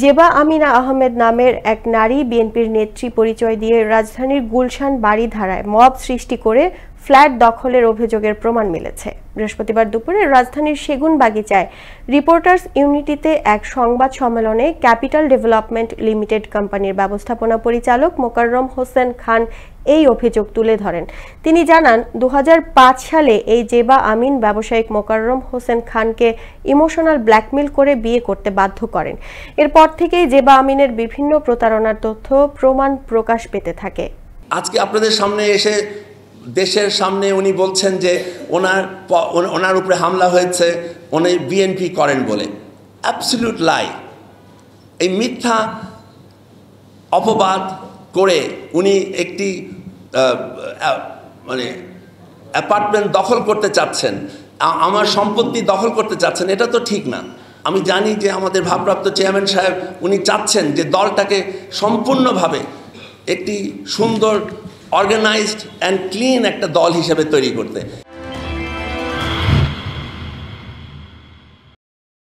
জেবা আমিনা আহমেদ নামের এক নারী বিএনপির নেত্রী পরিচয় দিয়ে রাজধানীর গুলশান বাড়িধারায় মব সৃষ্টি করে ফ্ল্যাট দখলের অভিযোগের প্রমাণ মিলেছে। বৃহস্পতিবার দুপুরে রাজধানীর সেগুনবাগিচায় রিপোর্টার্স ইউনিটিতে এক সংবাদ সম্মেলনে ক্যাপিটাল ডেভেলপমেন্ট লিমিটেড কোম্পানির ব্যবস্থাপনা পরিচালক মোকাররম হোসেন খান এই অভিযোগ তুলে ধরেন। তিনি জানান, 2005 সালে এই জেবা আমিন ব্যবসায়িক মোকাররম হোসেন খানকে ইমোশনাল ব্ল্যাকমেল করে বিয়ে করতে বাধ্য করেন। এরপর থেকেই জেবা আমিনের বিভিন্ন প্রতারণার তথ্য প্রমাণ প্রকাশ পেতে থাকে। আজকে আপনাদের সামনে এসে দেশের সামনে উনি বলছেন যে ওনার উপরে হামলা হয়েছে, উনি বিএনপি করেন বলে। অ্যাবসলিউট লাই। এই মিথ্যা অপবাদ করে উনি একটি অ্যাপার্টমেন্ট দখল করতে চাচ্ছেন, আমার সম্পত্তি দখল করতে চাচ্ছেন, এটা তো ঠিক না। আমি জানি যে আমাদের ভারপ্রাপ্ত চেয়ারম্যান সাহেব উনি চাচ্ছেন যে দলটাকে সম্পূর্ণভাবে একটি সুন্দর অর্গানাইজড অ্যান্ড ক্লিন একটা দল হিসেবে তৈরি করতে।